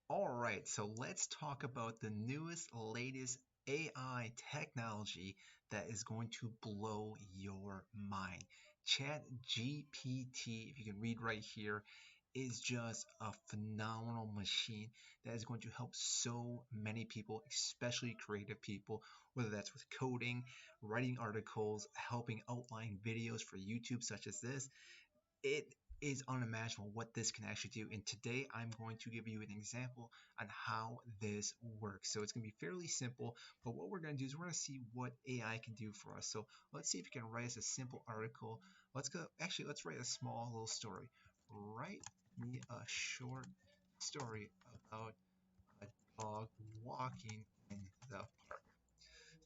All right, so let's talk about the newest, latest AI technology that is going to blow your mind. ChatGPT, if you can read right here, is just a phenomenal machine that is going to help so many people, especially creative people, whether that's with coding, writing articles, helping outline videos for YouTube, such as this. It is unimaginable what this can actually do. And today I'm going to give you an example on how this works. So it's going to be fairly simple, but what we're going to do is we're going to see what AI can do for us. So let's see if you can write us a simple article. Let's write a small little story. Write me a short story about a dog walking in the park.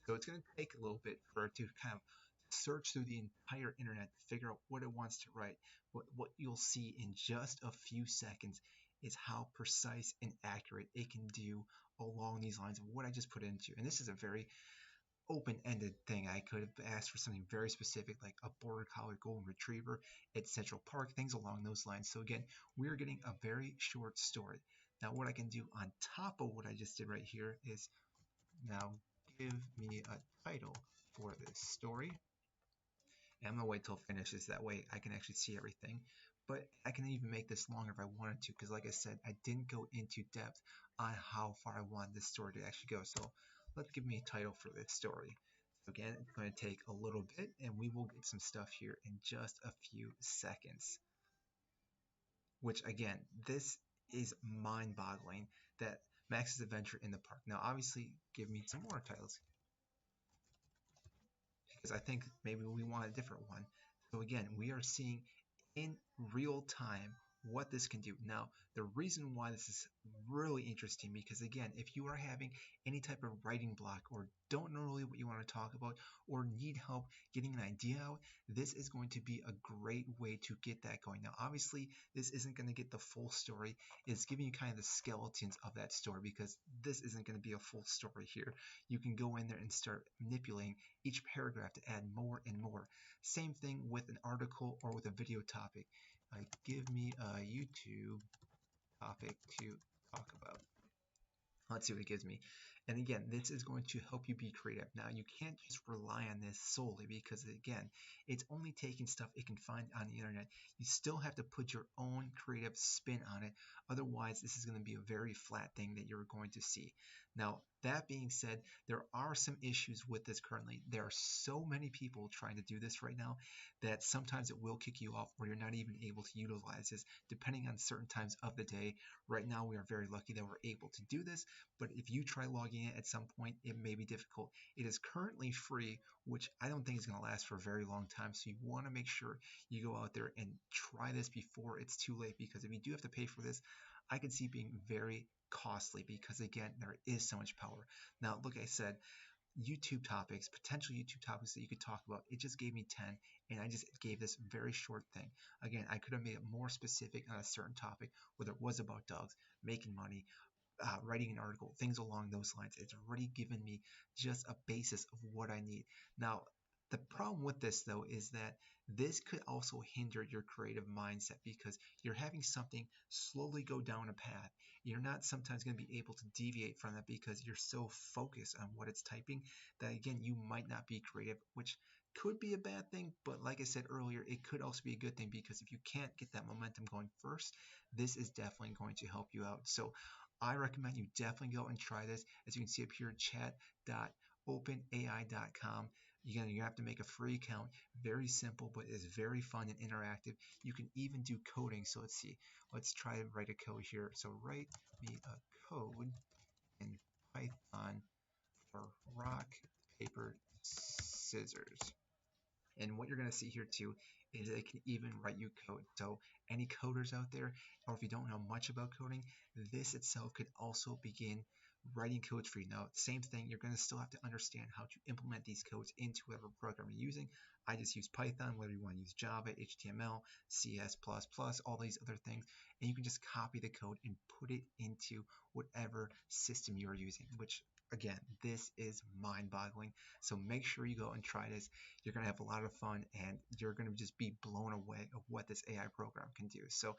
So it's going to take a little bit for it to kind of search through the entire internet to figure out what it wants to write. What you'll see in just a few seconds is how precise and accurate it can do along these lines of what I just put into. And this is a very open-ended thing. I could have asked for something very specific like a border collie golden retriever at Central Park, things along those lines. So again, we're getting a very short story. Now what I can do on top of what I just did right here is now give me a title for this story. And I'm gonna wait till it finishes. That way I can actually see everything. But I can even make this longer if I wanted to, because like I said, I didn't go into depth on how far I wanted this story to actually go. So let's give me a title for this story. So again, it's going to take a little bit, and we will get some stuff here in just a few seconds. Which again, this is mind-boggling that Max's Adventure in the Park. Now, obviously, give me some more titles because I think maybe we want a different one. So again, we are seeing in real time what this can do. Now, the reason why this is really interesting because again, if you are having any type of writing block or don't know really what you want to talk about or need help getting an idea out, this is going to be a great way to get that going. Now, obviously, this isn't going to get the full story. It's giving you kind of the skeletons of that story because this isn't going to be a full story here. You can go in there and start manipulating each paragraph to add more and more. Same thing with an article or with a video topic. Give me a YouTube topic to talk about. Let's see what it gives me. And again, this is going to help you be creative. Now, you can't just rely on this solely because, again, it's only taking stuff it can find on the internet. You still have to put your own creative spin on it. Otherwise, this is going to be a very flat thing that you're going to see. Now, that being said, there are some issues with this currently. There are so many people trying to do this right now that sometimes it will kick you off or you're not even able to utilize this depending on certain times of the day. Right now, we are very lucky that we're able to do this, but if you try logging in at some point, it may be difficult. It is currently free, which I don't think is going to last for a very long time. So you want to make sure you go out there and try this before it's too late, because if you do have to pay for this, I can see it being very costly because again, there is so much power. Now, like I said, YouTube topics, potential YouTube topics that you could talk about. It just gave me 10, and I just gave this very short thing. Again, I could have made it more specific on a certain topic, whether it was about dogs, making money, writing an article, things along those lines. It's already given me just a basis of what I need. Now, the problem with this, though, is that this could also hinder your creative mindset because you're having something slowly go down a path. You're not sometimes going to be able to deviate from that because you're so focused on what it's typing that, again, you might not be creative, which could be a bad thing. But like I said earlier, it could also be a good thing because if you can't get that momentum going first, this is definitely going to help you out. So I recommend you definitely go and try this. As you can see up here, chat.openai.com. You have to make a free account. Very simple, but it's very fun and interactive. You can even do coding. So let's see. Let's try to write a code here. So write me a code in Python for rock, paper, scissors. And what you're going to see here too is it can even write you code. So any coders out there, or if you don't know much about coding, this itself could also begin writing codes for you. Now, same thing, you're going to still have to understand how to implement these codes into whatever program you're using. I just use Python, whether you want to use Java, HTML, CS++, all these other things, and you can just copy the code and put it into whatever system you're using, which again, this is mind-boggling. So make sure you go and try this. You're going to have a lot of fun, and you're going to just be blown away of what this AI program can do. So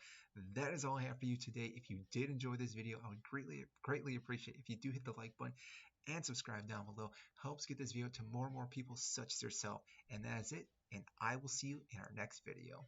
that is all I have for you today. If you did enjoy this video, I would greatly appreciate if you do hit the like button and subscribe down below. Helps get this video to more and more people such as yourself. And that is it. And I will see you in our next video.